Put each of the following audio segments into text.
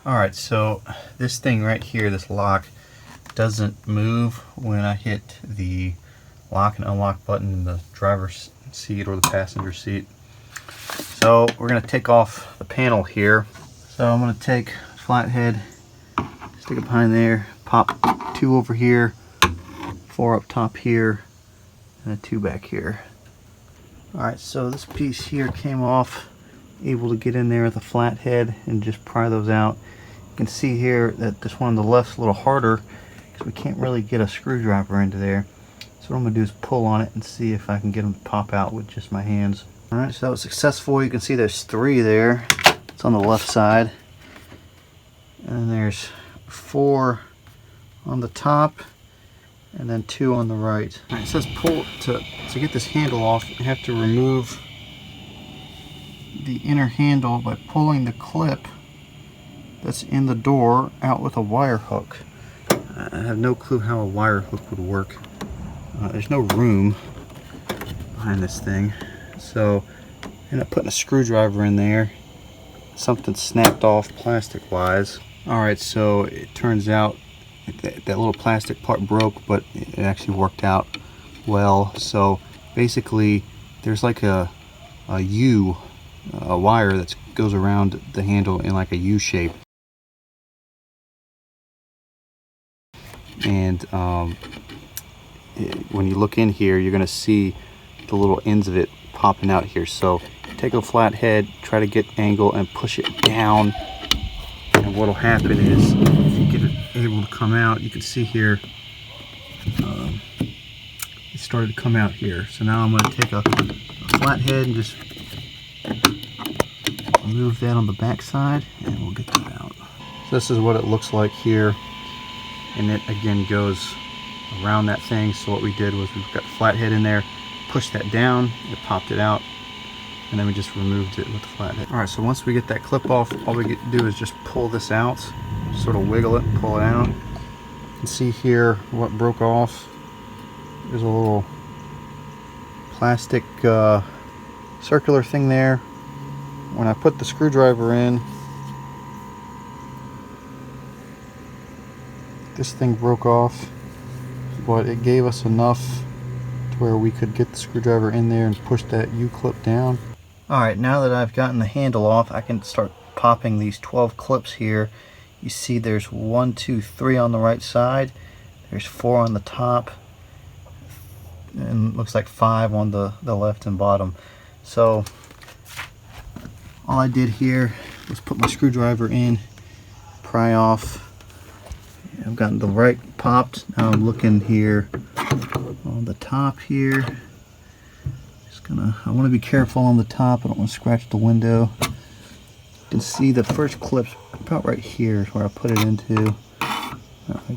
Alright, so this thing right here, this lock, doesn't move when I hit the lock and unlock button in the driver's seat or the passenger seat. So we're going to take off the panel here. So I'm going to take a flathead, stick it behind there, pop 2 over here, 4 up top here, and a 2 back here. Alright, so this piece here came off, able to get in there with a flathead and just pry those out. You can see here that this one on the left's a little harder because we can't really get a screwdriver into there. So what I'm going to do is pull on it and see if I can get them to pop out with just my hands. Alright, so that was successful. You can see there's 3 there. It's on the left side. And then there's 4 on the top. And then 2 on the right. Alright, it says pull to get this handle off. You have to remove the inner handle by pulling the clip that's in the door out with a wire hook. I have no clue how a wire hook would work. There's no room behind this thing, so I ended up putting a screwdriver in there. Something snapped off plastic wise. Alright, so it turns out that little plastic part broke, but it actually worked out well. So basically there's like a wire that goes around the handle in like a U shape, and when you look in here you're going to see the little ends of it popping out here. So take a flathead, try to get angle and push it down, and what will happen is if you get it able to come out, you can see here it started to come out here. So now I'm going to take a flathead and just move that on the back side and we'll get that out. So this is what it looks like here, and it again goes around that thing. So what we did was we've got the flathead in there, pushed that down, it popped it out, and then we just removed it with the flathead. Alright, so once we get that clip off, all we get to do is just pull this out, sort of wiggle it and pull it out. You can see here what broke off. There's a little plastic circular thing there. When I put the screwdriver in, this thing broke off, but it gave us enough to where we could get the screwdriver in there and push that U-clip down. Alright, now that I've gotten the handle off, I can start popping these 12 clips here. You see there's 1, 2, 3 on the right side, there's 4 on the top, and looks like 5 on the left and bottom. So all I did here was put my screwdriver in, pry off. I've gotten the right popped. Now I'm looking here on the top here. I want to be careful on the top. I don't want to scratch the window. You can see the first clip's about right here is where I put it into.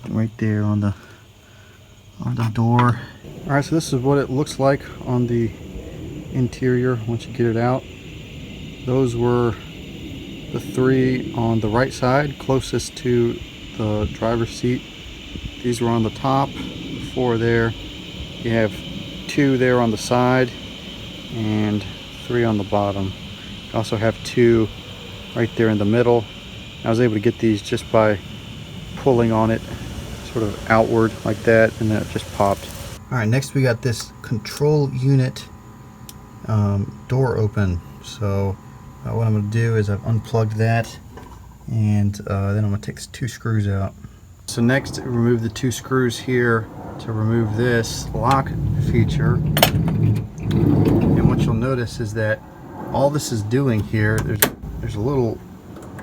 Right there on the door. Alright, so this is what it looks like on the interior once you get it out. Those were the 3 on the right side, closest to the driver's seat. These were on the top, 4 there. You have 2 there on the side and 3 on the bottom. You also have 2 right there in the middle. I was able to get these just by pulling on it sort of outward like that, and then it just popped. Alright, next we got this control unit door open. So what I'm going to do is I've unplugged that, and then I'm going to take 2 screws out. So next, remove the 2 screws here to remove this lock feature. And what you'll notice is that all this is doing here, there's a little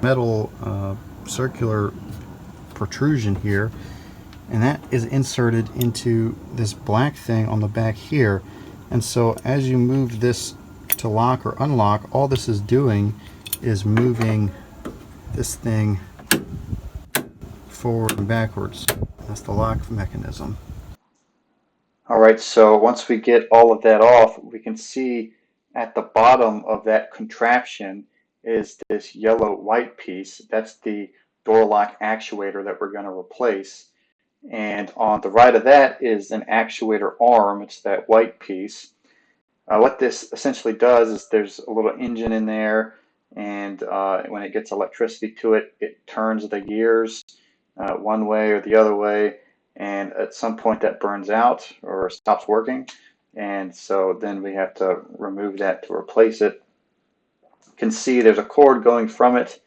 metal circular protrusion here, and that is inserted into this black thing on the back here. And so as you move this to lock or unlock, all this is doing is moving this thing forward and backwards. That's the lock mechanism. Alright, so once we get all of that off, we can see at the bottom of that contraption is this yellow white piece. That's the door lock actuator that we're going to replace. And on the right of that is an actuator arm. It's that white piece. What this essentially does is there's a little engine in there, and when it gets electricity to it, it turns the gears one way or the other way, and at some point that burns out or stops working, and so then we have to remove that to replace it. You can see there's a cord going from it,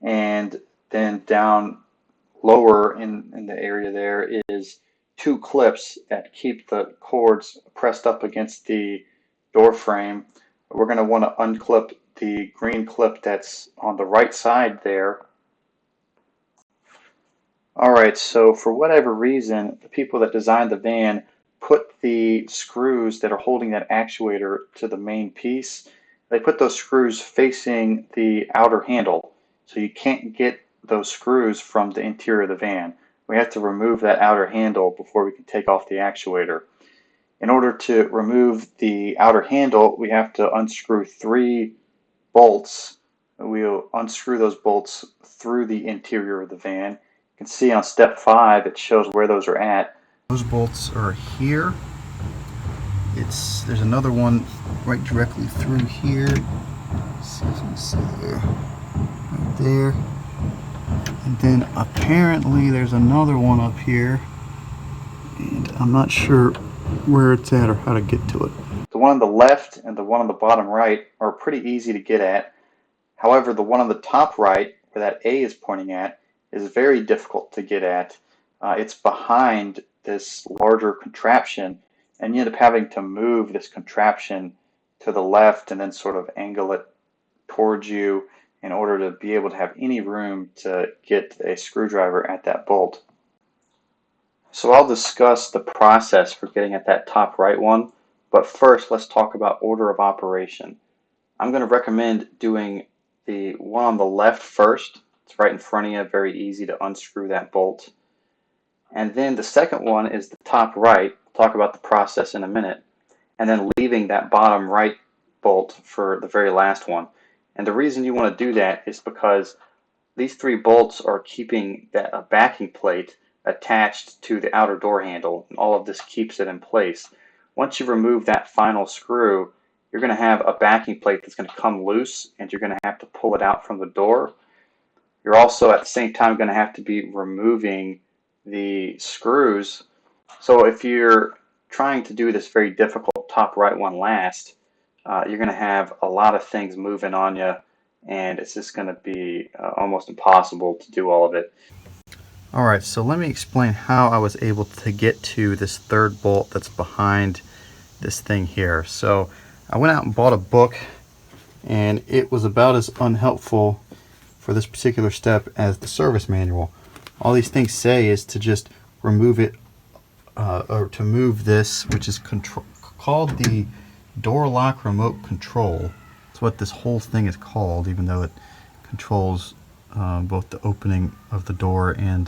and then down lower in the area there is two clips that keep the cords pressed up against the door frame. We're going to want to unclip the green clip that's on the right side there. Alright, so for whatever reason, the people that designed the van put the screws that are holding that actuator to the main piece. They put those screws facing the outer handle, so you can't get those screws from the interior of the van. We have to remove that outer handle before we can take off the actuator. In order to remove the outer handle, we have to unscrew 3 bolts. We'll unscrew those bolts through the interior of the van. You can see on step 5 it shows where those are at. Those bolts are here. There's another one right directly through here. Let's see if you can see there. Right there. And then apparently there's another one up here. And I'm not sure where it's at or how to get to it. The one on the left and the one on the bottom right are pretty easy to get at. However, the one on the top right, where that A is pointing at, is very difficult to get at. It's behind this larger contraption, and you end up having to move this contraption to the left and then sort of angle it towards you in order to be able to have any room to get a screwdriver at that bolt. So I'll discuss the process for getting at that top right one, but first let's talk about order of operation. I'm going to recommend doing the one on the left first. It's right in front of you, very easy to unscrew that bolt. And then the second one is the top right. We'll talk about the process in a minute. And then leaving that bottom right bolt for the very last one. And the reason you want to do that is because these 3 bolts are keeping that backing plate attached to the outer door handle, and all of this keeps it in place. Once you remove that final screw, you're going to have a backing plate that's going to come loose, and you're going to have to pull it out from the door. You're also at the same time going to have to be removing the screws. So if you're trying to do this very difficult top right one last, you're going to have a lot of things moving on you, and it's just going to be almost impossible to do all of it. Alright, so let me explain how I was able to get to this third bolt that's behind this thing here. So I went out and bought a book, and it was about as unhelpful for this particular step as the service manual. All these things say is to just remove it, or to move this, which is called the door lock remote control. That's what this whole thing is called, even though it controls both the opening of the door and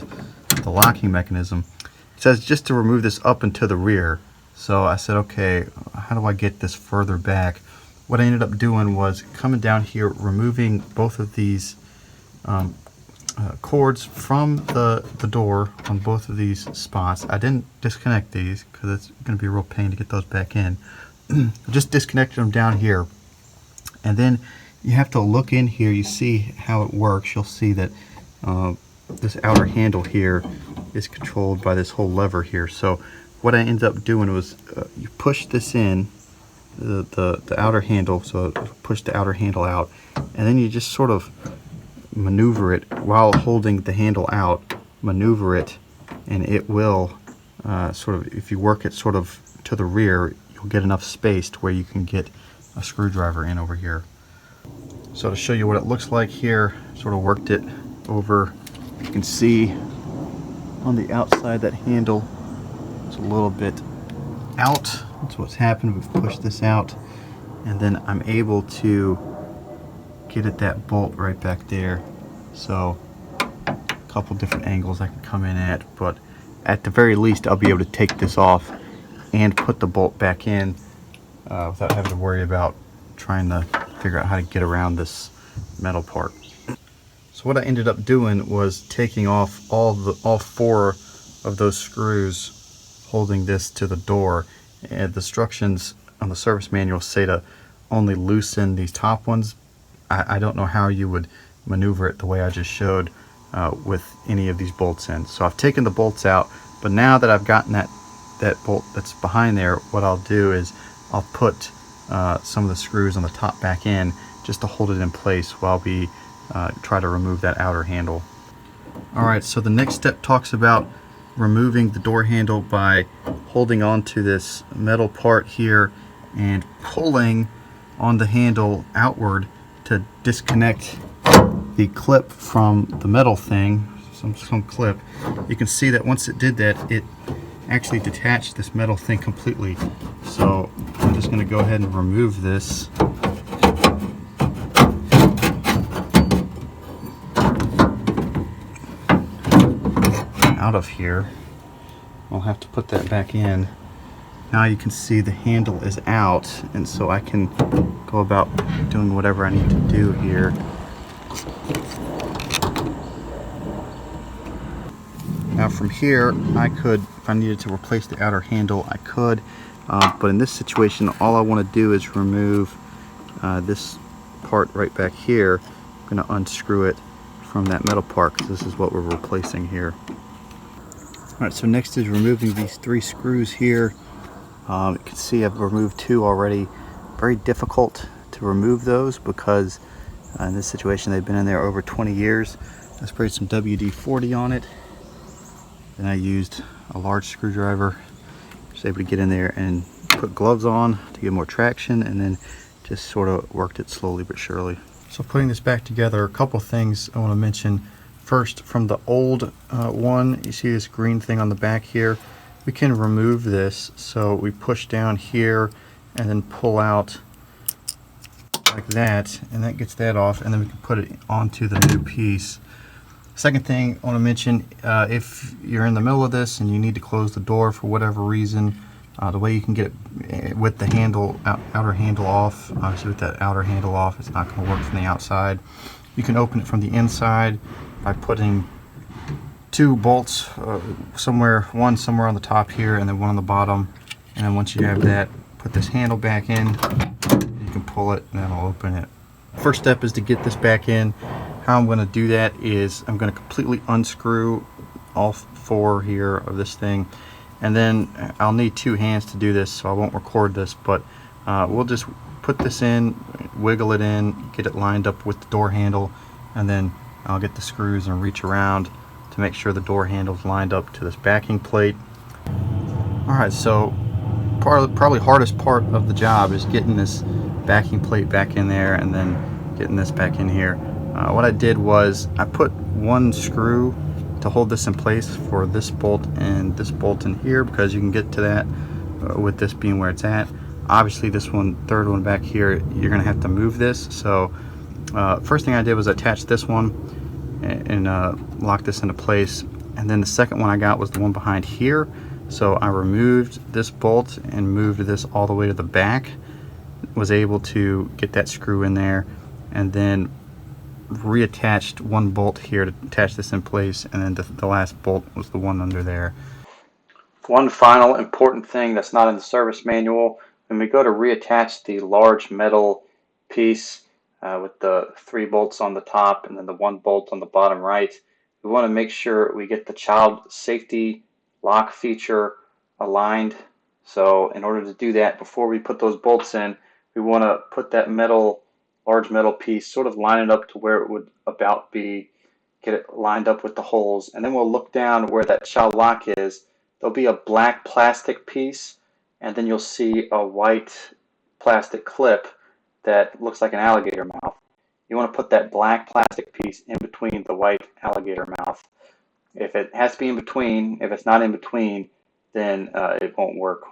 the locking mechanism. It says just to remove this up and to the rear. So I said, okay, how do I get this further back? What I ended up doing was coming down here, removing both of these cords from the door on both of these spots. I didn't disconnect these because it's going to be a real pain to get those back in. Just disconnected them down here, and then you have to look in here. You see how it works. You'll see that this outer handle here is controlled by this whole lever here. So what I ended up doing was you push this in, the outer handle, so push the outer handle out, and then you just sort of maneuver it while holding the handle out, maneuver it, and it will sort of, if you work it sort of to the rear, you'll get enough space to where you can get a screwdriver in over here. So to show you what it looks like here, sort of worked it over. You can see on the outside that handle is a little bit out. That's what's happened. We've pushed this out, and then I'm able to get at that bolt right back there. So a couple different angles I can come in at, but at the very least I'll be able to take this off and put the bolt back in without having to worry about trying to figure out how to get around this metal part. So what I ended up doing was taking off all 4 of those screws holding this to the door, and the instructions on the service manual say to only loosen these top ones. I don't know how you would maneuver it the way I just showed with any of these bolts in. So I've taken the bolts out, but now that I've gotten that bolt that's behind there, what I'll do is I'll put some of the screws on the top back in just to hold it in place while we try to remove that outer handle. Alright, so the next step talks about removing the door handle by holding on to this metal part here and pulling on the handle outward to disconnect the clip from the metal thing, some clip. You can see that once it did that, it actually detached this metal thing completely. So I'm just going to go ahead and remove this. Out of here. I'll have to put that back in. Now you can see the handle is out, and so I can go about doing whatever I need to do here. Now from here, I could, if I needed to replace the outer handle, I could, but in this situation, all I want to do is remove this part right back here. I'm going to unscrew it from that metal part because this is what we're replacing here. Alright, so next is removing these 3 screws here. You can see I've removed 2 already. Very difficult to remove those because in this situation they've been in there over 20 years. I sprayed some WD-40 on it. Then I used a large screwdriver. Just able to get in there and put gloves on to get more traction, and then just sort of worked it slowly but surely. So putting this back together, a couple things I want to mention. First, from the old one, you see this green thing on the back here. We can remove this, so we push down here and then pull out like that, and that gets that off, and then we can put it onto the new piece. Second thing I want to mention, if you're in the middle of this and you need to close the door for whatever reason, the way you can get it with the handle, outer handle off, obviously with that outer handle off, it's not going to work from the outside. You can open it from the inside by putting 2 bolts, one somewhere on the top here and then one on the bottom, and then once you have that, put this handle back in, you can pull it and that'll open it. First step is to get this back in. How I'm going to do that is I'm going to completely unscrew all 4 here of this thing, and then I'll need 2 hands to do this, so I won't record this, but we'll just put this in, wiggle it in, get it lined up with the door handle, and then I'll get the screws and reach around to make sure the door handle is lined up to this backing plate. Alright, so probably hardest part of the job is getting this backing plate back in there and then getting this back in here. What I did was I put 1 screw to hold this in place for this bolt and this bolt in here, because you can get to that with this being where it's at. Obviously this one, third one back here, you're going to have to move this. So first thing I did was attach this one and lock this into place, and then the second one I got was the one behind here. So I removed this bolt and moved this all the way to the back, was able to get that screw in there, and then reattached 1 bolt here to attach this in place, and then the last bolt was the one under there. One final important thing that's not in the service manual: when we go to reattach the large metal piece with the 3 bolts on the top and then the 1 bolt on the bottom right, we want to make sure we get the child safety lock feature aligned. So in order to do that, before we put those bolts in, we want to put that large metal piece, sort of line it up to where it would about be, get it lined up with the holes, and then we'll look down where that child lock is. There'll be a black plastic piece, and then you'll see a white plastic clip that looks like an alligator mouth. You want to put that black plastic piece in between the white alligator mouth. If it has to be in between, if it's not in between, then it won't work.